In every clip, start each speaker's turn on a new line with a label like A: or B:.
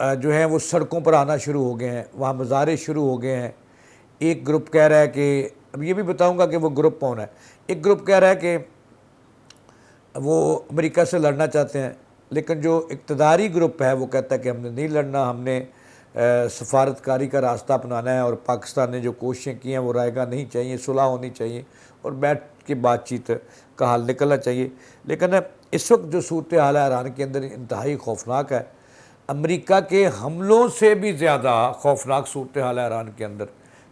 A: جو ہیں وہ سڑکوں پر آنا شروع ہو گئے ہیں، وہاں مظاہرے شروع ہو گئے ہیں۔ ایک گروپ کہہ رہا ہے کہ اب یہ بھی بتاؤں گا کہ وہ گروپ کون ہے۔ ایک گروپ کہہ رہا ہے کہ وہ امریکہ سے لڑنا چاہتے ہیں، لیکن جو اقتداری گروپ ہے وہ کہتا ہے کہ ہم نے نہیں لڑنا، ہم نے سفارتکاری کا راستہ اپنانا ہے، اور پاکستان نے جو کوششیں کی ہیں وہ رائے گاہ نہیں چاہیے، صلح ہونی چاہیے اور بیٹھ کے بات چیت کا حل نکلنا چاہیے۔ لیکن اس وقت جو صورتحال ہے ایران کے اندر انتہائی خوفناک ہے، امریکہ کے حملوں سے بھی زیادہ خوفناک صورتحال ہے ایران کے اندر،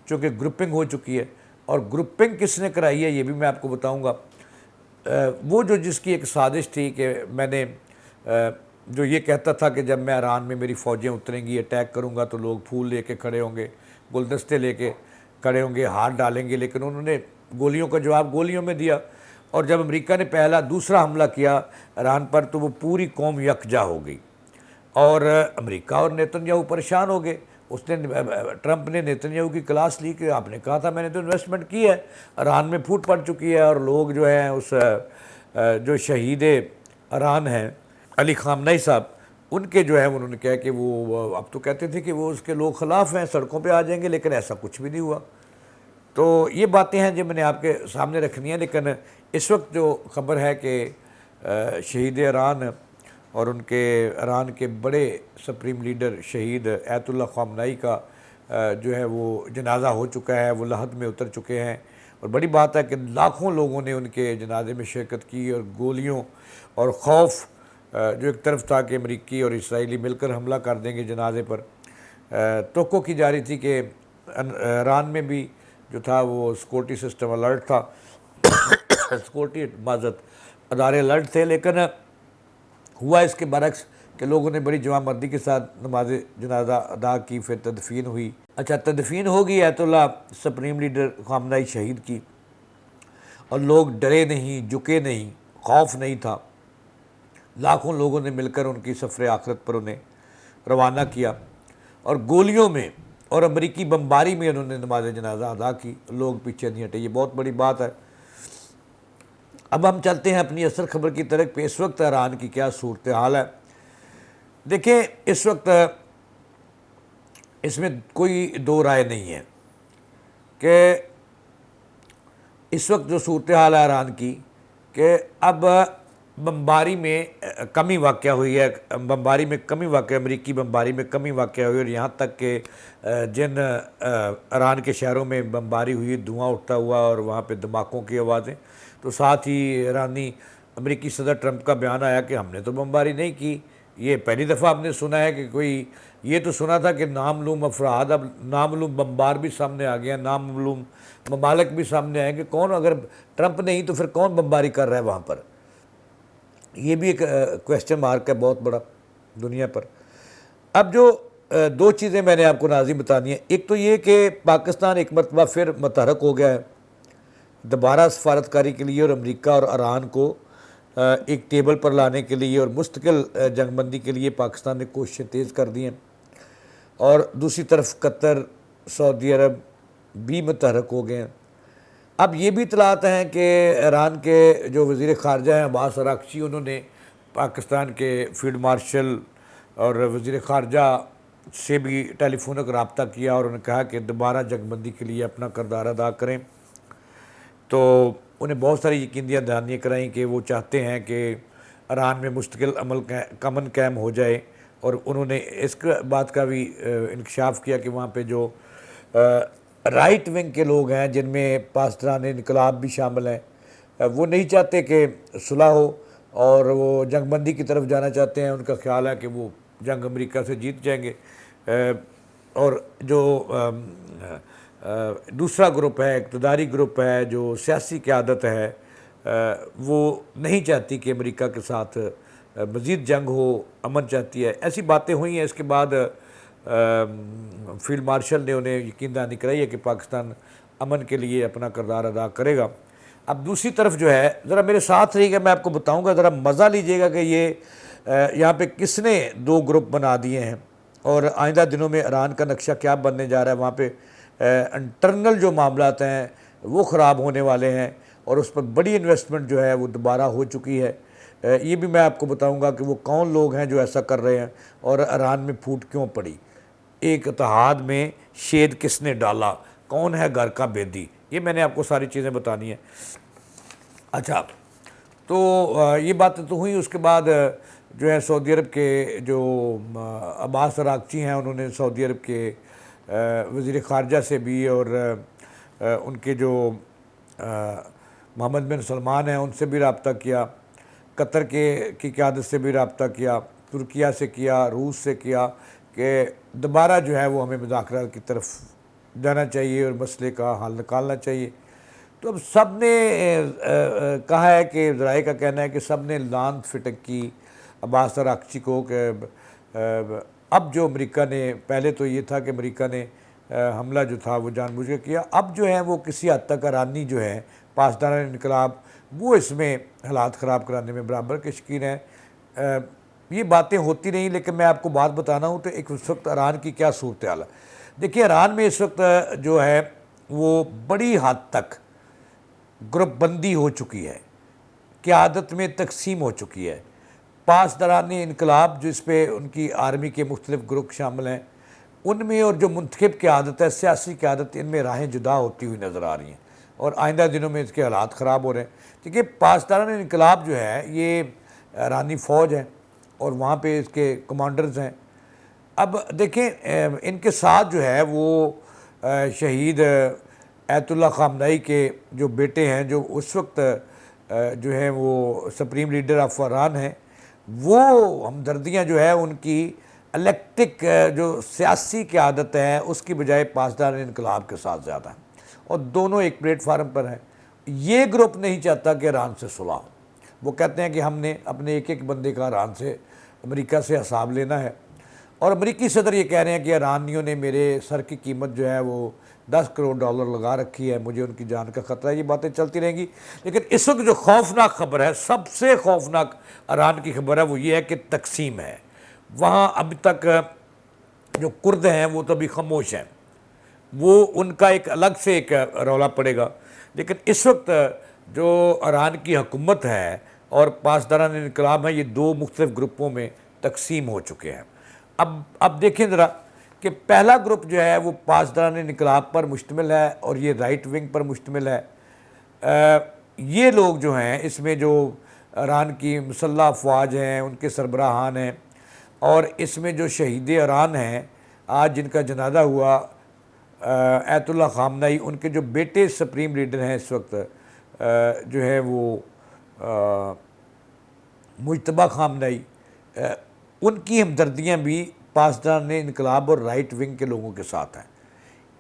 A: چونکہ گروپنگ ہو چکی ہے۔ اور گروپنگ کس نے کرائی ہے یہ بھی میں آپ کو بتاؤں گا۔ وہ جو جس کی ایک سازش تھی کہ میں نے جو یہ کہتا تھا کہ جب میں ایران میں میری فوجیں اتریں گی، اٹیک کروں گا تو لوگ پھول لے کے کھڑے ہوں گے، گلدستے لے کے کھڑے ہوں گے، ہاتھ ڈالیں گے، لیکن انہوں نے گولیوں کا جواب گولیوں میں دیا۔ اور جب امریکہ نے دوسرا حملہ کیا ایران پر تو وہ پوری قوم یکجا ہو گئی، اور امریکہ اور نیتن یاہو پریشان ہو گئے۔ ٹرمپ نے نیتن یاہو کی کلاس لی کہ آپ نے کہا تھا میں نے تو انویسٹمنٹ کی ہے، ایران میں پھوٹ پڑ چکی ہے، اور لوگ جو ہیں جو شہید ایران ہیں علی خامنئی صاحب، ان کے جو ہے انہوں نے کہا کہ وہ اب تو کہتے تھے کہ وہ اس کے لوگ خلاف ہیں، سڑکوں پہ آ جائیں گے، لیکن ایسا کچھ بھی نہیں ہوا۔ تو یہ باتیں ہیں جو میں نے آپ کے سامنے رکھنی ہیں۔ لیکن اس وقت جو خبر ہے کہ شہید ایران اور ان کے ایران کے بڑے سپریم لیڈر شہید ایت اللہ خامنئی کا جو ہے وہ جنازہ ہو چکا ہے، وہ لحد میں اتر چکے ہیں، اور بڑی بات ہے کہ لاکھوں لوگوں نے ان کے جنازے میں شرکت کی، اور گولیوں اور خوف جو ایک طرف تھا کہ امریکی اور اسرائیلی مل کر حملہ کر دیں گے جنازے پر، توقع کی جا رہی تھی کہ ایران میں بھی جو تھا وہ سیکورٹی سسٹم الرٹ تھا، سیکورٹی معذرت ادارے الرٹ تھے، لیکن ہوا اس کے برعکس کہ لوگوں نے بڑی جوان مردی کے ساتھ نماز جنازہ ادا کی، پھر تدفین ہوئی۔ اچھا، تدفین ہوگی ایت اللہ سپریم لیڈر خامنئی شہید کی، اور لوگ ڈرے نہیں، جھکے نہیں، خوف نہیں تھا، لاکھوں لوگوں نے مل کر ان کی سفر آخرت پر انہیں روانہ کیا، اور گولیوں میں اور امریکی بمباری میں انہوں نے نماز جنازہ ادا کی، لوگ پیچھے نہیں ہٹے۔ یہ بہت بڑی بات ہے۔ اب ہم چلتے ہیں اپنی اصل خبر کی طرف پہ۔ اس وقت ایران کی کیا صورتحال ہے؟ دیکھیں، اس وقت اس میں کوئی دو رائے نہیں ہے کہ اس وقت جو صورتحال ہے ایران کی، کہ اب بمباری میں کمی واقع ہوئی ہے، امریکی بمباری میں کمی واقع ہوئی، اور یہاں تک کہ جن ایران کے شہروں میں بمباری ہوئی، دھواں اٹھتا ہوا اور وہاں پہ دھماکوں کی آوازیں، تو ساتھ ہی امریکی صدر ٹرمپ کا بیان آیا کہ ہم نے تو بمباری نہیں کی۔ یہ پہلی دفعہ آپ نے سنا ہے کہ کوئی، یہ تو سنا تھا کہ نامعلوم افراد، اب نامعلوم بمبار بھی سامنے آ گیا، نامعلوم ممالک بھی سامنے آئے کہ کون، اگر ٹرمپ نہیں تو پھر کون بمباری کر رہا ہے وہاں پر؟ یہ بھی ایک کویسچن مارک ہے بہت بڑا دنیا پر۔ اب جو دو چیزیں میں نے آپ کو ناظرین بتانی ہیں، ایک تو یہ کہ پاکستان ایک مرتبہ پھر متحرک ہو گیا ہے دوبارہ سفارتکاری کے لیے، اور امریکہ اور ایران کو ایک ٹیبل پر لانے کے لیے اور مستقل جنگ بندی کے لیے پاکستان نے کوششیں تیز کر دی ہیں، اور دوسری طرف قطر، سعودی عرب بھی متحرک ہو گئے ہیں۔ اب یہ بھی اطلاعات ہیں کہ ایران کے جو وزیر خارجہ ہیں عباس عراقچی، انہوں نے پاکستان کے فیلڈ مارشل اور وزیر خارجہ سے بھی ٹیلی فونک رابطہ کیا، اور انہوں نے کہا کہ دوبارہ جنگ بندی کے لیے اپنا کردار ادا کریں۔ تو انہیں بہت ساری یقین دہانیاں کرائیں کہ وہ چاہتے ہیں کہ ایران میں مستقل امن قائم ہو جائے، اور انہوں نے اس بات کا بھی انکشاف کیا کہ وہاں پہ جو رائٹ ونگ کے لوگ ہیں، جن میں پاسداران انقلاب بھی شامل ہیں، وہ نہیں چاہتے کہ صلح ہو، اور وہ جنگ بندی کی طرف جانا چاہتے ہیں۔ ان کا خیال ہے کہ وہ جنگ امریکہ سے جیت جائیں گے، اور جو دوسرا گروپ ہے، اقتداری گروپ ہے، جو سیاسی قیادت ہے، وہ نہیں چاہتی کہ امریکہ کے ساتھ مزید جنگ ہو، امن چاہتی ہے۔ ایسی باتیں ہوئی ہیں۔ اس کے بعد فیلڈ مارشل نے انہیں یقین دہانی کرائی ہے کہ پاکستان امن کے لیے اپنا کردار ادا کرے گا۔ اب دوسری طرف جو ہے، ذرا میرے ساتھ رہیے گا، میں آپ کو بتاؤں گا، ذرا مزہ لیجئے گا کہ یہ یہاں پہ کس نے دو گروپ بنا دیے ہیں، اور آئندہ دنوں میں ایران کا نقشہ کیا بننے جا رہا ہے۔ وہاں پہ انٹرنل جو معاملات ہیں وہ خراب ہونے والے ہیں، اور اس پر بڑی انویسٹمنٹ جو ہے وہ دوبارہ ہو چکی ہے۔ یہ بھی میں آپ کو بتاؤں گا کہ وہ کون لوگ ہیں جو ایسا کر رہے ہیں اور ایران میں پھوٹ کیوں پڑی، ایک اتحاد میں شید کس نے ڈالا، کون ہے گھر کا بیدی، یہ میں نے آپ کو ساری چیزیں بتانی ہیں۔ اچھا، تو یہ باتیں تو ہوئی۔ اس کے بعد جو ہے سعودی عرب کے جو عباس عراقچی ہیں، انہوں نے سعودی عرب کے وزیر خارجہ سے بھی اور ان کے جو محمد بن سلمان ہیں ان سے بھی رابطہ کیا، قطر کی قیادت سے بھی رابطہ کیا، ترکیہ سے کیا، روس سے کیا کہ دوبارہ جو ہے وہ ہمیں مذاکرات کی طرف جانا چاہیے اور مسئلے کا حل نکالنا چاہیے۔ تو اب سب نے کہا ہے کہ ذرائع کا کہنا ہے کہ سب نے لان فٹک کی عباس عراقچی کو کہ اب جو امریکہ نے، پہلے تو یہ تھا کہ امریکہ نے حملہ جو تھا وہ جان بوجھ کے کیا، اب جو ہے وہ کسی حد تک ایرانی جو ہے پاسداران انقلاب وہ اس میں حالات خراب کرانے میں برابر کے شکین ہیں۔ یہ باتیں ہوتی نہیں، لیکن میں آپ کو بات بتانا ہوں تو ایک اس وقت ایران کی کیا صورتحال ہے۔ دیکھیے ایران میں اس وقت جو ہے وہ بڑی حد تک گروپ بندی ہو چکی ہے، قیادت میں تقسیم ہو چکی ہے۔ پاسداران انقلاب جس پہ ان کی آرمی کے مختلف گروپ شامل ہیں، ان میں اور جو منتخب قیادت ہے، سیاسی قیادت، ان میں راہیں جدا ہوتی ہوئی نظر آ رہی ہیں اور آئندہ دنوں میں اس کے حالات خراب ہو رہے ہیں۔ کیونکہ پاسداران انقلاب جو ہے یہ ایرانی فوج ہے اور وہاں پہ اس کے کمانڈرز ہیں۔ اب دیکھیں ان کے ساتھ جو ہے وہ شہید ایت اللہ خامنئی کے جو بیٹے ہیں، جو اس وقت جو ہیں وہ سپریم لیڈر آف ایران ہیں، وہ ہمدردیاں جو ہے ان کی الیکٹک جو سیاسی قیادت ہے اس کی بجائے پاسداران انقلاب کے ساتھ زیادہ ہیں، اور دونوں ایک پلیٹ فارم پر ہیں۔ یہ گروپ نہیں چاہتا کہ ایران سے صلح ہو، وہ کہتے ہیں کہ ہم نے اپنے ایک ایک بندے کا ایران سے، امریکہ سے حساب لینا ہے، اور امریکی صدر یہ کہہ رہے ہیں کہ ایرانیوں نے میرے سر کی قیمت جو ہے وہ $10 کروڑ لگا رکھی ہے، مجھے ان کی جان کا خطرہ ہے۔ یہ باتیں چلتی رہیں گی، لیکن اس وقت جو خوفناک خبر ہے، سب سے خوفناک ایران کی خبر ہے، وہ یہ ہے کہ تقسیم ہے۔ وہاں اب تک جو کرد ہیں وہ تو ابھی خاموش ہیں، وہ ان کا ایک الگ سے ایک رولا پڑے گا، لیکن اس وقت جو ایران کی حکومت ہے اور پاسداران انقلاب ہیں، یہ دو مختلف گروپوں میں تقسیم ہو چکے ہیں۔ اب دیکھیں ذرا کہ پہلا گروپ جو ہے وہ پاسداران انقلاب پر مشتمل ہے اور یہ رائٹ ونگ پر مشتمل ہے۔ یہ لوگ جو ہیں اس میں جو ایران کی مسلح افواج ہیں، ان کے سربراہان ہیں، اور اس میں جو شہید ایران ہیں آج جن کا جنازہ ہوا ایت اللہ خامنئی، ان کے جو بیٹے سپریم لیڈر ہیں اس وقت جو ہے وہ مجتبیٰ خامنئی، ان کی ہمدردیاں بھی پاسداران انقلاب اور رائٹ ونگ کے لوگوں کے ساتھ ہیں۔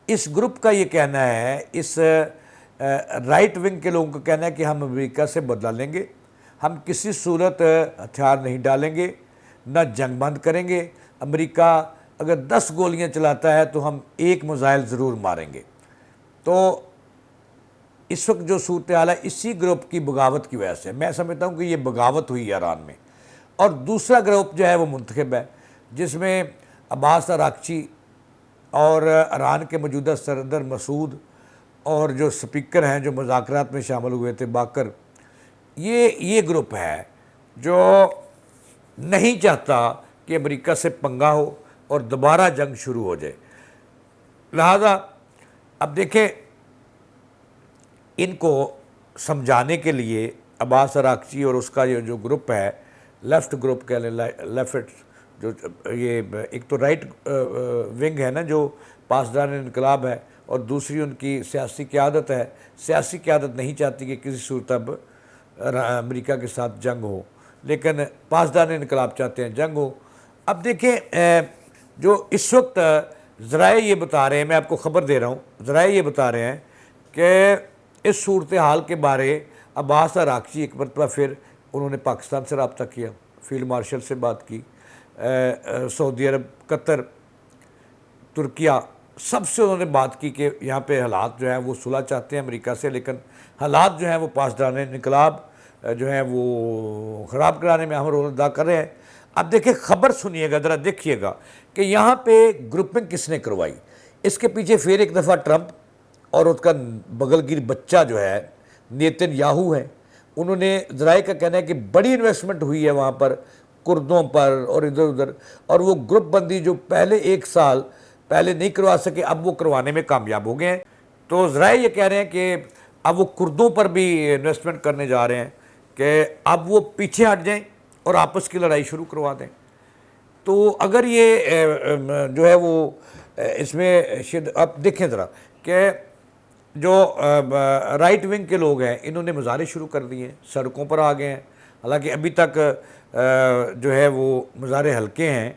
A: اس گروپ کا یہ کہنا ہے، اس رائٹ ونگ کے لوگوں کا کہنا ہے کہ ہم امریکہ سے بدلہ لیں گے، ہم کسی صورت ہتھیار نہیں ڈالیں گے، نہ جنگ بند کریں گے، امریکہ اگر 10 گولیاں چلاتا ہے تو ہم 1 میزائل ضرور ماریں گے۔ تو اس وقت جو صورتحال ہے اسی گروپ کی بغاوت کی وجہ سے میں سمجھتا ہوں کہ یہ بغاوت ہوئی ایران میں۔ اور دوسرا گروپ جو ہے وہ منتخب ہے، جس میں عباس عراقچی اور ایران کے موجودہ صدر مسعود اور جو سپیکر ہیں جو مذاکرات میں شامل ہوئے تھے باقر، یہ گروپ ہے جو نہیں چاہتا کہ امریکہ سے پنگا ہو اور دوبارہ جنگ شروع ہو جائے۔ لہذا اب دیکھیں ان کو سمجھانے کے لیے عباس عراقچی اور اس کا یہ جو گروپ ہے، لیفٹ گروپ کہہ لیں، لیفٹ جو یہ ایک تو رائٹ ونگ ہے نا جو پاسداران انقلاب ہے، اور دوسری ان کی سیاسی قیادت ہے۔ سیاسی قیادت نہیں چاہتی کہ کسی صورت اب امریکہ کے ساتھ جنگ ہو، لیکن پاسداران انقلاب چاہتے ہیں جنگ ہو۔ اب دیکھیں جو اس وقت ذرائع یہ بتا رہے ہیں، میں آپ کو خبر دے رہا ہوں، ذرائع یہ بتا رہے ہیں کہ اس صورتحال کے بارے عباس عراقچی ایک مرتبہ پھر انہوں نے پاکستان سے رابطہ کیا، فیلڈ مارشل سے بات کی، سعودی عرب، قطر، ترکیہ، سب سے انہوں نے بات کی کہ یہاں پہ حالات جو ہیں وہ صلح چاہتے ہیں امریکہ سے، لیکن حالات جو ہیں وہ پاسداران انقلاب جو ہیں وہ خراب کرانے میں اہم رول ادا کر رہے ہیں۔ اب دیکھیں خبر سنیے گا، ذرا دیکھیے گا کہ یہاں پہ گروپنگ کس نے کروائی۔ اس کے پیچھے پھر ایک دفعہ ٹرمپ اور اس کا بغل گیر بچہ جو ہے نیتن یاہو ہے، انہوں نے ذرائع کا کہنا ہے کہ بڑی انویسٹمنٹ ہوئی ہے وہاں پر کردوں پر اور ادھر ادھر، اور وہ گروپ بندی جو پہلے 1 سال پہلے نہیں کروا سکے اب وہ کروانے میں کامیاب ہو گئے ہیں۔ تو ذرائع یہ کہہ رہے ہیں کہ اب وہ کردوں پر بھی انویسٹمنٹ کرنے جا رہے ہیں کہ اب وہ پیچھے ہٹ جائیں اور آپس کی لڑائی شروع کروا دیں۔ تو اگر یہ جو ہے وہ اس میں اب دیکھیں ذرا کہ جو رائٹ ونگ کے لوگ ہیں انہوں نے مظاہرے شروع کر دیے ہیں، سڑکوں پر آ گئے ہیں، حالانکہ ابھی تک جو ہے وہ مظاہرے ہلکے ہیں،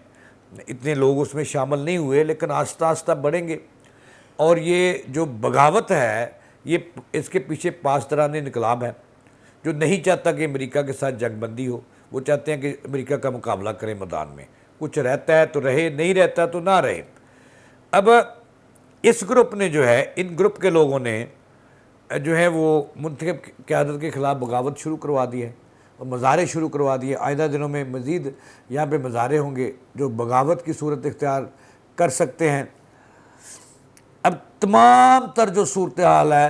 A: اتنے لوگ اس میں شامل نہیں ہوئے، لیکن آہستہ آہستہ بڑھیں گے۔ اور یہ جو بغاوت ہے یہ اس کے پیچھے پاسداران انقلاب ہے، جو نہیں چاہتا کہ امریکہ کے ساتھ جنگ بندی ہو، وہ چاہتے ہیں کہ امریکہ کا مقابلہ کریں میدان میں، کچھ رہتا ہے تو رہے، نہیں رہتا تو نہ رہے۔ اب اس گروپ نے جو ہے، ان گروپ کے لوگوں نے جو ہے وہ منتخب قیادت کے خلاف بغاوت شروع کروا دی ہے اور مظاہرے شروع کروا دیے۔ آئندہ دنوں میں مزید یہاں پہ مظاہرے ہوں گے جو بغاوت کی صورت اختیار کر سکتے ہیں۔ اب تمام تر جو صورتحال ہے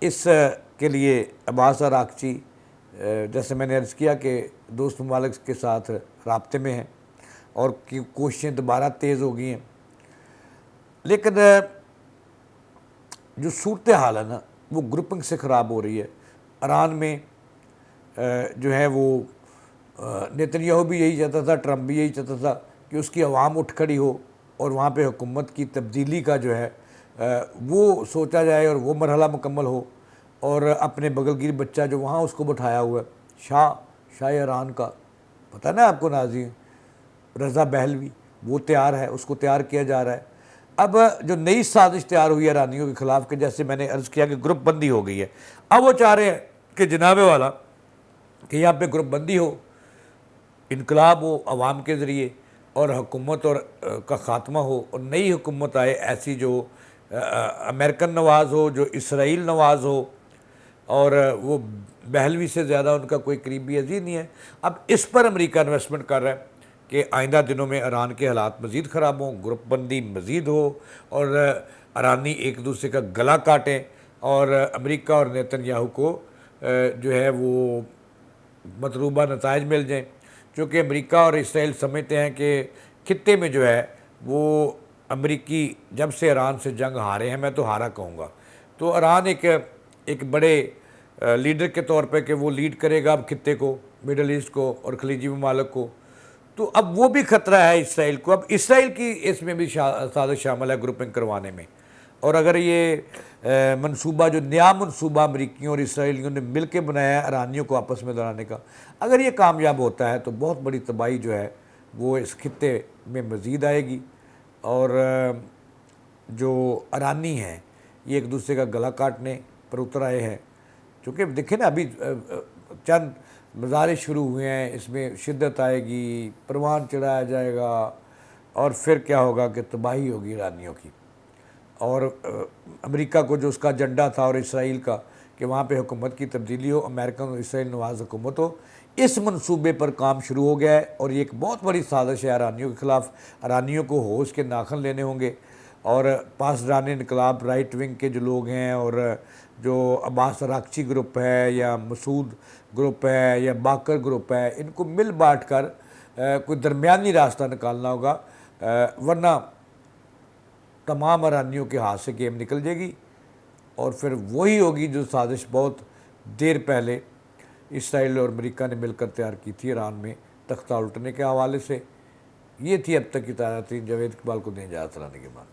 A: اس کے لیے عباس عراقچی جیسے میں نے عرض کیا کہ دوست ممالک کے ساتھ رابطے میں ہیں اور کوششیں دوبارہ تیز ہو گئی ہیں، لیکن جو صورتحال ہے نا وہ گروپنگ سے خراب ہو رہی ہے۔ ایران میں جو ہے وہ نیتنیاہو بھی یہی چاہتا تھا، ٹرمپ بھی یہی چاہتا تھا کہ اس کی عوام اٹھ کھڑی ہو اور وہاں پہ حکومت کی تبدیلی کا جو ہے وہ سوچا جائے اور وہ مرحلہ مکمل ہو، اور اپنے بغل گیر بچہ جو وہاں اس کو بٹھایا ہوا ہے شاہ ایران کا، پتہ نا آپ کو ناظرین، رضا بہلوی، وہ تیار ہے، اس کو تیار کیا جا رہا ہے۔ اب جو نئی سازش تیار ہوئی ہے ایرانیوں کے خلاف کہ جیسے میں نے عرض کیا کہ گروپ بندی ہو گئی ہے، اب وہ چاہ رہے ہیں کہ جناب والا کہ یہاں پہ گروپ بندی ہو، انقلاب ہو عوام کے ذریعے، اور حکومت اور کا خاتمہ ہو، اور نئی حکومت آئے ایسی جو امریکن نواز ہو، جو اسرائیل نواز ہو، اور وہ بہلوی سے زیادہ ان کا کوئی قریبی عزیز نہیں ہے۔ اب اس پر امریکہ انویسٹمنٹ کر رہا ہے کہ آئندہ دنوں میں ایران کے حالات مزید خراب ہوں، گروپ بندی مزید ہو، اور ایرانی ایک دوسرے کا گلا کاٹیں، اور امریکہ اور نیتنیاہو کو جو ہے وہ مطلوبہ نتائج مل جائیں، چونکہ امریکہ اور اسرائیل سمجھتے ہیں کہ خطے میں جو ہے وہ امریکی جب سے ایران سے جنگ ہارے ہیں، میں تو ہارا کہوں گا، تو ایران ایک بڑے لیڈر کے طور پہ کہ وہ لیڈ کرے گا اب خطے کو، مڈل ایسٹ کو اور خلیجی ممالک کو، تو اب وہ بھی خطرہ ہے اسرائیل کو۔ اب اسرائیل کی اس میں بھی سازش شامل ہے گروپنگ کروانے میں، اور اگر یہ منصوبہ جو نیا منصوبہ امریکیوں اور اسرائیلیوں نے مل کے بنایا ہے ایرانیوں کو آپس میں لڑانے کا، اگر یہ کامیاب ہوتا ہے تو بہت بڑی تباہی جو ہے وہ اس خطے میں مزید آئے گی، اور جو ایرانی ہیں یہ ایک دوسرے کا گلا کاٹنے پر اتر آئے ہیں، چونکہ دیکھیں نا ابھی چند مظاہرے شروع ہوئے ہیں، اس میں شدت آئے گی، پروان چڑھایا جائے گا، اور پھر کیا ہوگا کہ تباہی ہوگی ایرانیوں کی، اور امریکہ کو جو اس کا ایجنڈا تھا اور اسرائیل کا کہ وہاں پہ حکومت کی تبدیلی ہو، امریکن اور اسرائیل نواز حکومت ہو، اس منصوبے پر کام شروع ہو گیا ہے، اور یہ ایک بہت بڑی سازش ہے ایرانیوں کے خلاف۔ ایرانیوں کو ہوش کے ناخن لینے ہوں گے، اور پاسداران انقلاب رائٹ ونگ کے جو لوگ ہیں، اور جو عباس عراقچی گروپ ہے یا مسعود گروپ ہے یا باقر گروپ ہے، ان کو مل بانٹ کر کوئی درمیانی راستہ نکالنا ہوگا، ورنہ تمام ایرانیوں کے ہاتھ سے گیم نکل جائے گی، اور پھر وہی ہوگی جو سازش بہت دیر پہلے اسرائیل اور امریکہ نے مل کر تیار کی تھی ایران میں تختہ الٹنے کے حوالے سے۔ یہ تھی اب تک کی تازہ ترین، جاوید اقبال کو دیں اجازت، چلانے کے بعد۔